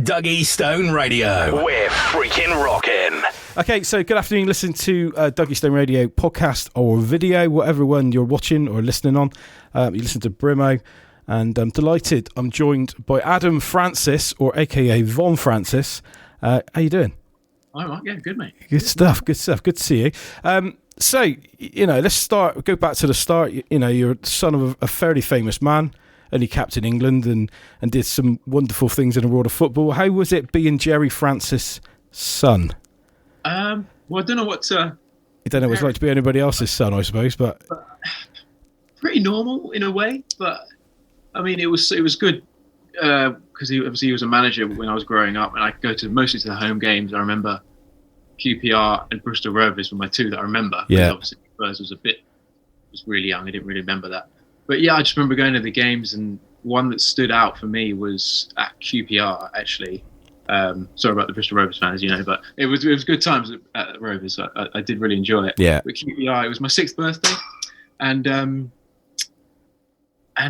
Dougie Stone Radio. We're freaking rocking. Okay, so good afternoon. Listen to Dougie Stone Radio podcast or video, whatever one you're watching or listening on. You listen to Brimmo, and I'm delighted. I'm joined by Adam Francis, or AKA Von Francis. How you doing? Oh, yeah, good, mate. Good stuff. Good to see you. So, let's go back to the start. You're the son of a fairly famous man, only captain England, and did some wonderful things in the world of football. How was it being Gerry Francis' son? Well, I don't know what You don't know what it's like to be anybody else's son, I suppose, but pretty normal in a way. But I mean, it was good because he was a manager when I was growing up, and I could go mostly to the home games. I remember QPR and Bristol Rovers were my two that I remember. Yeah. Obviously, Spurs was really young. I didn't really remember that. But yeah, I just remember going to the games, and one that stood out for me was at QPR, actually. Sorry about the Bristol Rovers fans, but it was good times at Rovers. I did really enjoy it. Yeah. But QPR, it was my 6th birthday, and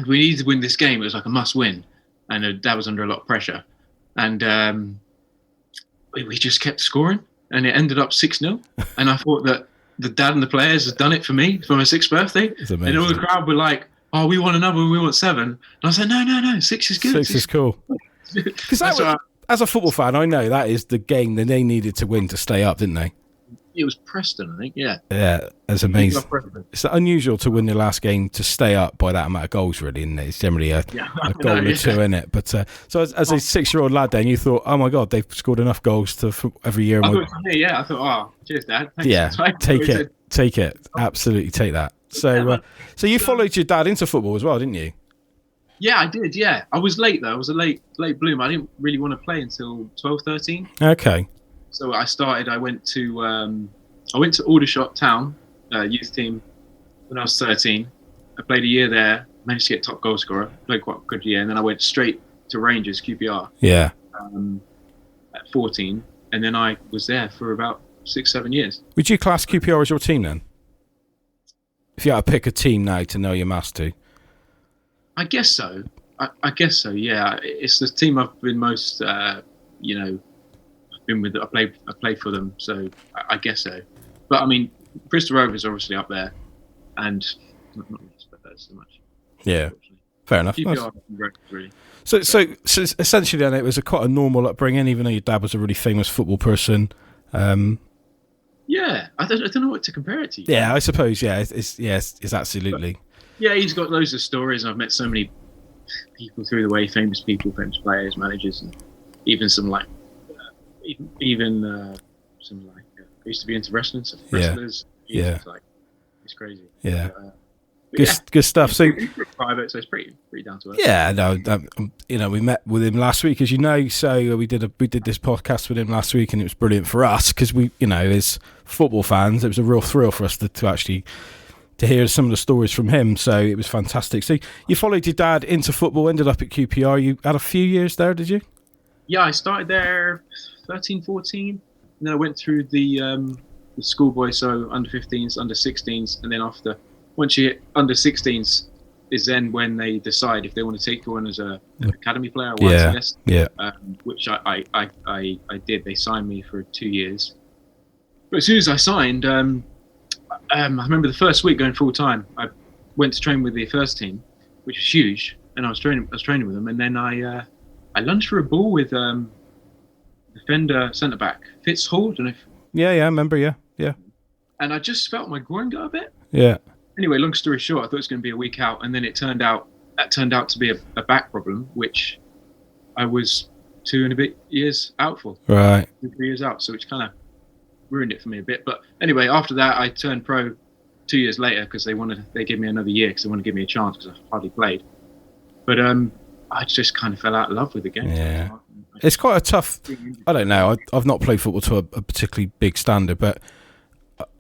we needed to win this game. It was like a must win, and Dad was under a lot of pressure, and we just kept scoring, and it ended up 6-0. And I thought that the dad and the players had done it for me for my 6th birthday, and all the crowd were like, "Oh, we want another one. We want 7." And I was like, "No, 6 is good. 6 is cool." Because as a football fan, I know that is the game that they needed to win to stay up, didn't they? It was Preston, I think. Yeah. Yeah, that's amazing. It's unusual to win your last game to stay up by that amount of goals, really, isn't it? It's generally a goal or two, isn't it? But so as a 6-year-old lad, then you thought, "Oh my God, they've scored enough goals for every year." I thought, "Oh, cheers, Dad." Thanks. Yeah, take it, absolutely take that. So you followed your dad into football as well, didn't you? Yeah, I did. Yeah, I was late though. I was a late bloomer. I didn't really want to play until 12, 13. Okay. So I went to Aldershot Town youth team when I was 13. I played a year there, managed to get top goal scorer, played quite a good year, and then I went straight to Rangers, QPR. Yeah. At 14, and then I was there for about 6-7 years. Would you class QPR as your team then? If you had to pick a team now to know your mass to? I guess so. I guess so. Yeah, it's the team I've been most. I've been with. I played for them, so I guess so. But I mean, Bristol Rovers are obviously up there, and not really Spurs so much. Yeah, fair enough. QPR, really. So essentially, then it was quite a normal upbringing, even though your dad was a really famous football person. Yeah, I don't know what to compare it to. Yeah, I suppose. Yeah, it's absolutely. But, yeah, he's got loads of stories. I've met so many people through the way, famous people, famous players, managers, and even some like, I used to be into wrestling, some wrestlers. Yeah. It's crazy. Yeah. But, good stuff. So private, so it's pretty down to earth. Yeah, no, we met with him last week, as you know. So we did this podcast with him last week, and it was brilliant for us because we, as football fans, it was a real thrill for us to actually to hear some of the stories from him. So it was fantastic. So you followed your dad into football, ended up at QPR. You had a few years there, did you? Yeah, I started there 13, 14. And then I went through the schoolboy, so under 15s, under 16s, and then once you hit under 16s is then when they decide if they want to take you on as an academy player or YCS. Yeah. Which I did. They signed me for 2 years. But as soon as I signed, I remember the first week going full time. I went to train with the first team, which was huge, and I was training with them. And then I lunged for a ball with defender centre back Fitz Hall. Don't know if... Yeah, I remember. Yeah. And I just felt my groin go a bit. Yeah. Anyway, long story short, I thought it was going to be a week out, and then it turned out to be a back problem, which I was 2 and a bit years out for. Right. 2-3 years out, so which kind of ruined it for me a bit. But anyway, after that, I turned pro 2 years later because they gave me another year because they wanted to give me a chance because I hardly played. But I just kind of fell out of love with the game. Yeah. It's quite a tough. I don't know. I've not played football to a particularly big standard, but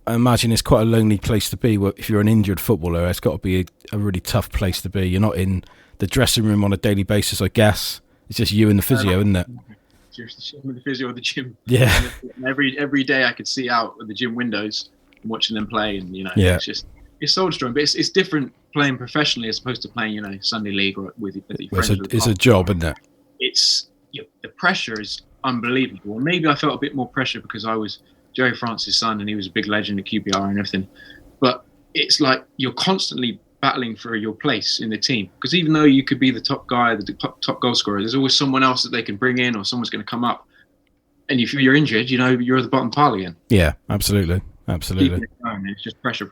I imagine it's quite a lonely place to be. If you're an injured footballer, it's got to be a really tough place to be. You're not in the dressing room on a daily basis, I guess. It's just you and the physio, isn't it? Just the physio or the gym. Yeah. And every day I could see out of the gym windows and watching them play, and it's soul destroying. But it's different playing professionally as opposed to playing Sunday league or with your friends. It's a job, isn't it? the pressure is unbelievable. And maybe I felt a bit more pressure because I was Gerry Francis' son and he was a big legend at QPR and everything. But it's like you're constantly battling for your place in the team, because even though you could be the top guy, the top goal scorer, there's always someone else that they can bring in, or someone's going to come up. And if you're injured, you're at the bottom pile again. Yeah, absolutely. It's just pressure.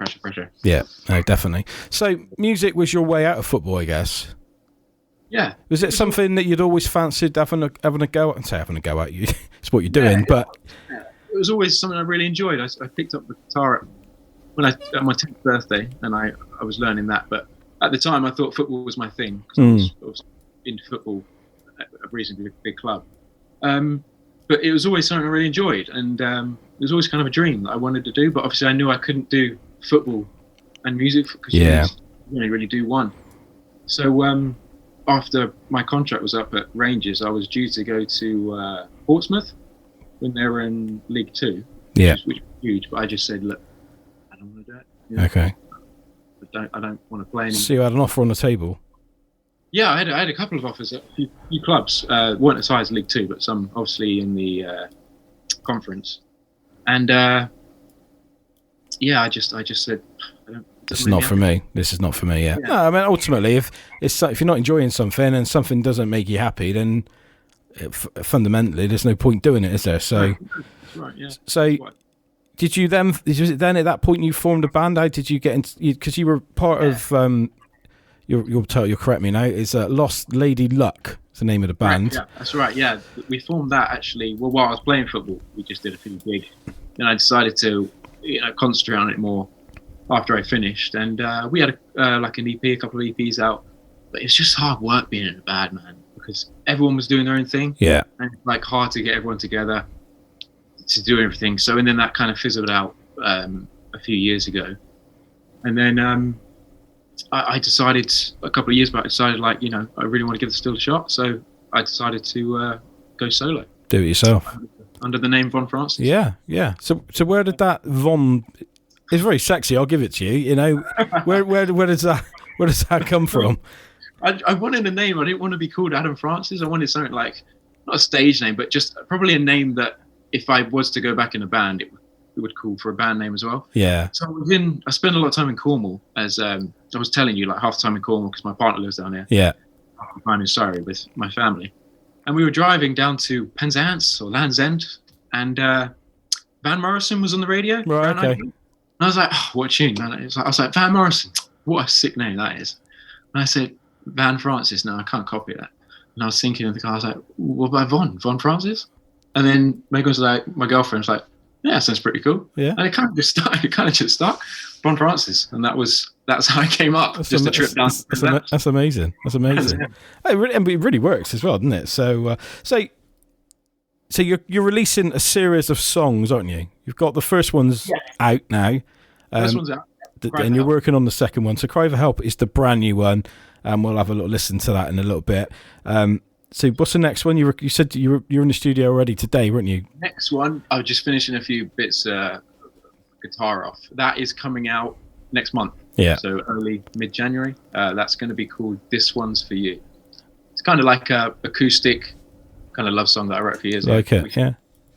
Yeah, no, definitely. So music was your way out of football, I guess. Yeah. Was it something that you'd always fancied having a go at? And say having a go at you, it's what you're doing, but it was always something I really enjoyed. I picked up the guitar at my 10th birthday, and I was learning that. But at the time, I thought football was my thing, because I was into football at a reasonably big club. But it was always something I really enjoyed, and it was always kind of a dream that I wanted to do. But obviously, I knew I couldn't do football and music, because you only really do one. So after my contract was up at Rangers, I was due to go to Portsmouth when they were in League Two, which was huge. But I just said, look, I don't want to do it. Okay. I don't want to play anymore. So you had an offer on the table? Yeah, I had a couple of offers at a few clubs. Weren't as high as League Two, but some obviously in the conference. And I just said, This is not for me. This is not for me. Yeah. No, I mean, ultimately, if you're not enjoying something and something doesn't make you happy, then fundamentally, there's no point doing it, is there? So, that's right. Yeah. So, did you then? Was it then at that point you formed a band? How did you get into? Because you were part of. You'll correct me now. Is Lost Lady Luck? Is the name of the band? Right, yeah, that's right. Yeah, we formed that actually. Well, while I was playing football, we just did a few gigs. Then I decided to, concentrate on it more after I finished, and we had like an EP, a couple of EPs out. But it's just hard work being in a band, man, because everyone was doing their own thing. Yeah, and it's like hard to get everyone together to do everything. So, and then that kind of fizzled out a few years ago, and then. I decided a couple of years back, I really want to give this still a shot. So I decided to go solo. Do it yourself. Under the name Von Francis. Yeah. So where did that Von... It's very sexy, I'll give it to you. Where does that come from? I wanted a name. I didn't want to be called Adam Francis. I wanted something like, not a stage name, but just probably a name that if I was to go back in a band, it would call for a band name as well. Yeah. So I spent a lot of time in Cornwall, as I was telling you, like half the time in Cornwall because my partner lives down here. Yeah. Half the time in Surrey with my family. And we were driving down to Penzance or Land's End, and Van Morrison was on the radio. Right, okay. And I was like, oh, what tune? And I was like, Van Morrison, what a sick name that is. And I said, Van Francis, no, I can't copy that. And I was thinking in the car, I was like, what about Von Francis? And then Megan was like, my girlfriend was like, yeah, sounds pretty cool. Yeah. And it kind of just stuck. Von Francis. And that's how I came up. That's just a trip down. That's amazing. That's amazing. It really works as well, doesn't it? So you're releasing a series of songs, aren't you? You've got the first one's out now. First one's out. And you're working on the second one. So Cry for Help is the brand new one. We'll have a little listen to that in a little bit. So what's the next one? You said you're in the studio already today, weren't you? Next one, I was just finishing a few bits of guitar off. That is coming out next month. Yeah. So early, mid-January. That's going to be called This One's For You. It's kind of like a acoustic kind of love song that I wrote for years ago. Okay, yeah.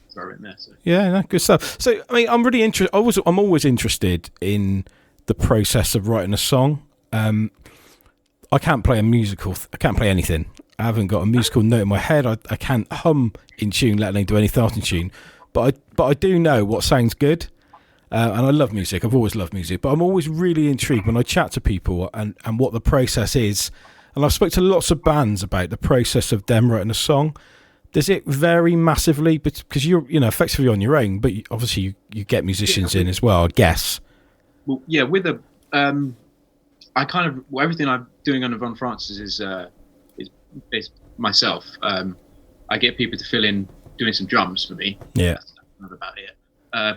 So I written there. So. Yeah, no, good stuff. So, I mean, I'm really interested. I'm always interested in the process of writing a song. I can't play I can't play anything. I haven't got a musical note in my head. I can't hum in tune, let alone do anything else in tune. But I do know what sounds good. And I love music. I've always loved music. But I'm always really intrigued when I chat to people and what the process is. And I've spoken to lots of bands about the process of them writing a song. Does it vary massively? Because you're effectively on your own, but obviously you get musicians in as well, I guess. Well, yeah, with everything I'm doing under Von Francis is myself. I get people to fill in doing some drums for me. Yeah, that's not about it.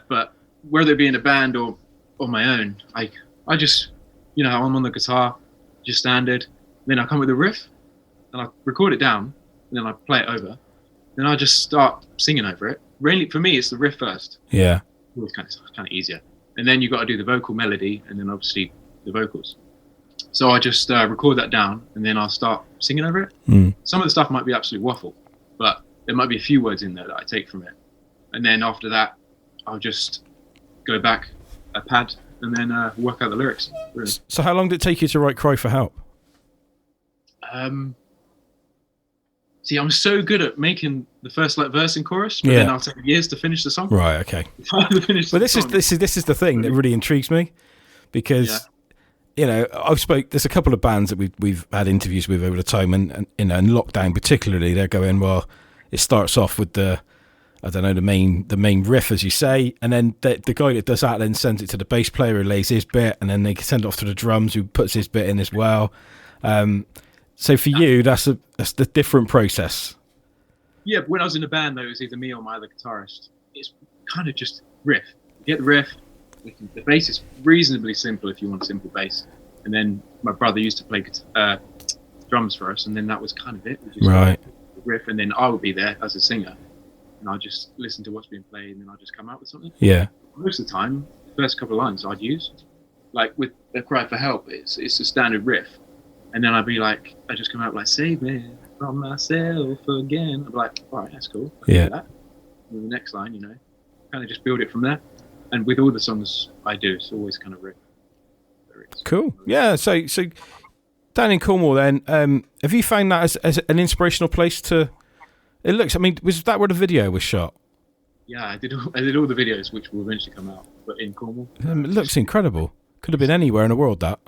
But whether it be in a band or on my own, I just I'm on the guitar, just standard. Then I come with a riff, and I record it down, and then I play it over. Then I just start singing over it. Really, for me, it's the riff first. Yeah, it's kind of easier, and then you got to do the vocal melody, and then obviously the vocals. So I just record that down, and then I'll start singing over it. Some of the stuff might be absolute waffle, but there might be a few words in there that I take from it. And then after that, I'll just go back a pad and then work out the lyrics. Really. So how long did it take you to write Cry for Help? See, I'm so good at making the first verse and chorus, but then I'll take years to finish the song. Right, okay. Well, this is the thing that really intrigues me, because there's a couple of bands that we've had interviews with over the time, and in lockdown particularly, they're going, well, it starts off with the main riff, as you say, and then the guy that does that then sends it to the bass player who lays his bit, and then they send it off to the drums who puts his bit in as well. So for you, that's the different process. Yeah, but when I was in a band, though, it was either me or my other guitarist. It's kind of just riff. You get the riff. The bass is reasonably simple if you want a simple bass. And then my brother used to play drums for us, and then that was kind of it. Right. Riff, and then I would be there as a singer, and I'd just listen to what's being played, and then I'd just come out with something. Yeah. Most of the time, the first couple of lines I'd use, like with the Cry for Help, it's a standard riff. And then I'd be like, I just come out like, save me from myself again. I'd be like, all right, that's cool. I can do that. And the next line, kind of just build it from there. And with all the songs I do, it's always kind of riff. Cool. Yeah. So down in Cornwall, then, have you found that as an inspirational place to? It looks. I mean, was that where the video was shot? Yeah, I did all the videos, which will eventually come out, but in Cornwall. It looks incredible. Could have been anywhere in the world. That.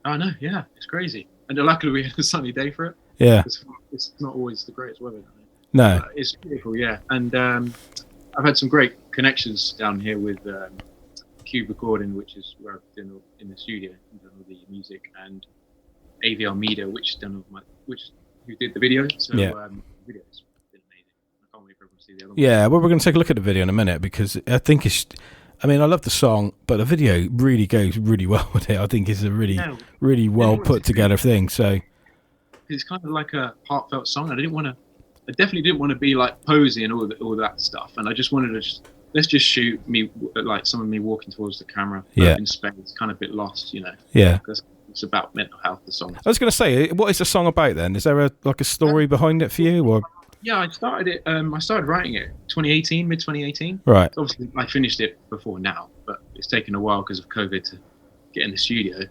I know. Yeah, it's crazy. And luckily we had a sunny day for it. Yeah. It's not always the greatest weather. No. It's beautiful, yeah. And I've had some great connections down here with Cube Recording, which is where I've been in the studio and done all the music, and AVR Media, who did the video. So the video's been amazing. I can't wait for everyone to see the other one. Yeah, well, we're going to take a look at the video in a minute, because I think I love the song, but the video really goes really well with it. I think it's a really well put together thing. So it's kind of like a heartfelt song. I definitely didn't want to be like posy and all that stuff. And I just wanted to let's just shoot me, like some of me walking towards the camera in space, kind of a bit lost, Yeah. Because it's about mental health, the song. I was going to say, what is the song about then? Is there a story behind it for you, or? Yeah, I started writing it mid 2018. Right. So obviously, I finished it before now, but it's taken a while because of COVID to get in the studio.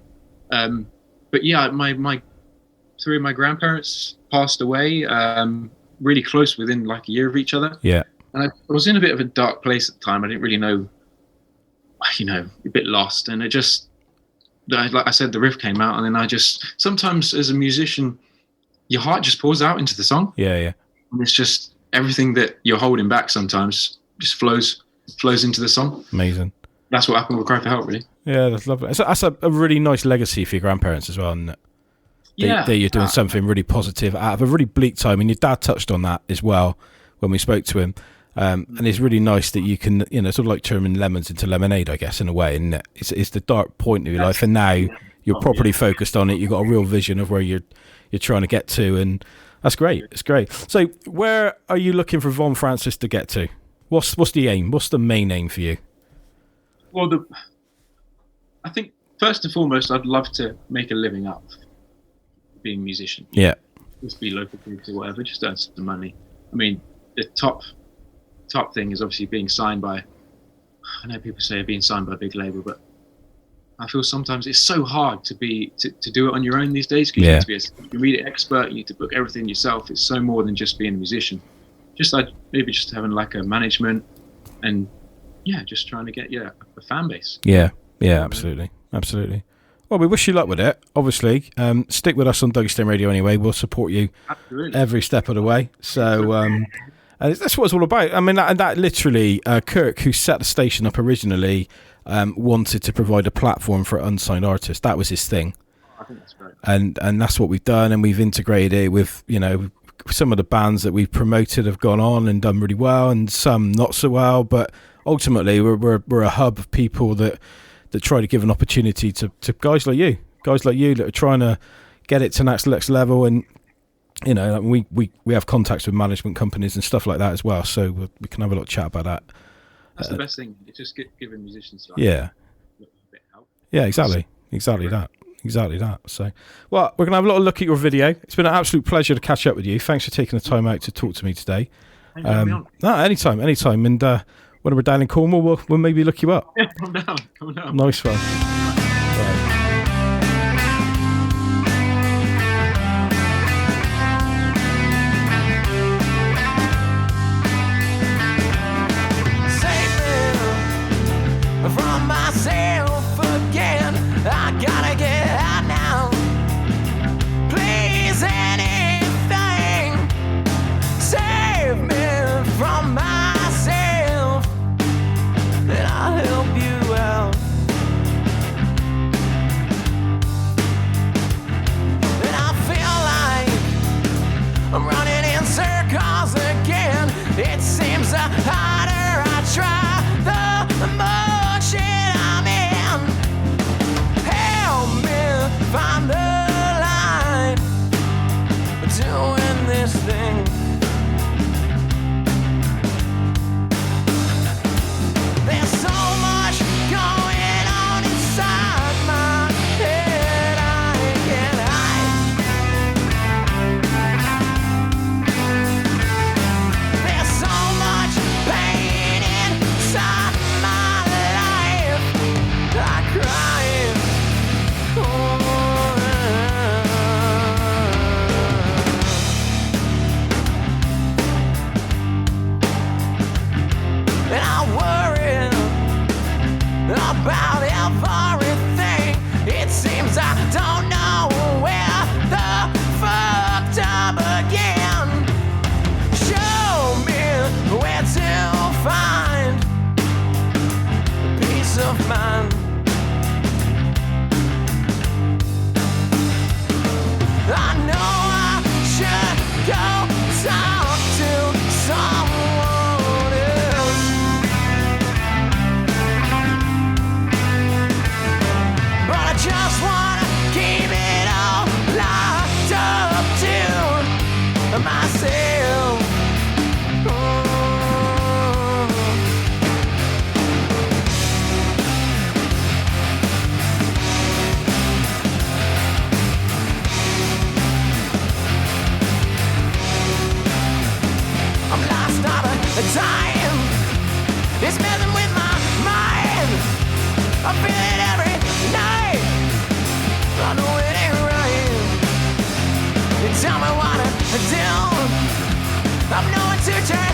But yeah, three of my grandparents passed away, really close, within like a year of each other. Yeah. And I was in a bit of a dark place at the time. I didn't really know, a bit lost. And it just, like I said, the riff came out, and then sometimes as a musician, your heart just pours out into the song. Yeah, yeah. And it's just everything that you're holding back sometimes just flows into the song. Amazing. That's what happened with Cry for Help, really. Yeah, that's lovely. That's a really nice legacy for your grandparents as well, isn't it? That you're doing something really positive out of a really bleak time. And your dad touched on that as well when we spoke to him. And it's really nice that you can, sort of like turning lemons into lemonade, I guess, in a way. And it's the dark point of your life. And now you're properly focused on it. You've got a real vision of where you're trying to get to. And that's great. It's great. So where are you looking for Von Francis to get to? What's the aim? What's the main aim for you? Well, I think first and foremost, I'd love to make a living up being a musician. Yeah. Just be local groups or whatever, just earn some money. I mean, the top thing is obviously being signed by, I know people say being signed by a big label, but I feel sometimes it's so hard to do it on your own these days, because you need to be a social media expert, you need to book everything yourself. It's so more than just being a musician. Just like maybe just having like a management and just trying to get a fan base. Yeah, absolutely. Well, we wish you luck with it, obviously. Stick with us on Dougstone Radio anyway. We'll support you every step of the way. So and that's what it's all about. I mean, that literally, Kirk, who set the station up originally, wanted to provide a platform for unsigned artists. That was his thing. I think that's great. And that's what we've done, and we've integrated it with, some of the bands that we've promoted have gone on and done really well, and some not so well. But ultimately, we're a hub of people that try to give an opportunity to guys like you that are trying to get it to next level. And we have contacts with management companies and stuff like that as well, so we can have a little chat about that. That's the best thing. It's just giving musicians a bit of help. Yeah, exactly that. exactly that. So, well, we're going to have a little look at your video. It's been an absolute pleasure to catch up with you. Thanks for taking the time out to talk to me today. No, anytime. And when we're down in Cornwall, we'll maybe look you up. Yeah, come down. Nice one. Right. From myself again, I gotta get out now. Please, anything, save me from myself, and I'll help you out. And I feel like I'm running in circles again. It seems the harder I try, the more shit I'm in. Help me find the line doing this thing. There's so much going on inside my head I can't hide. There's so much pain inside my life. I cry. And I worry about everything. It seems I don't know where the fuck to begin. Show me where to find peace of mind. I know I should go talk to someone else, but I just wanna keep it all locked up to myself. I'm lost, not a time. It's messing with my mind. I feel it every night. I know it ain't right. You tell me what to do. I'm nowhere to turn.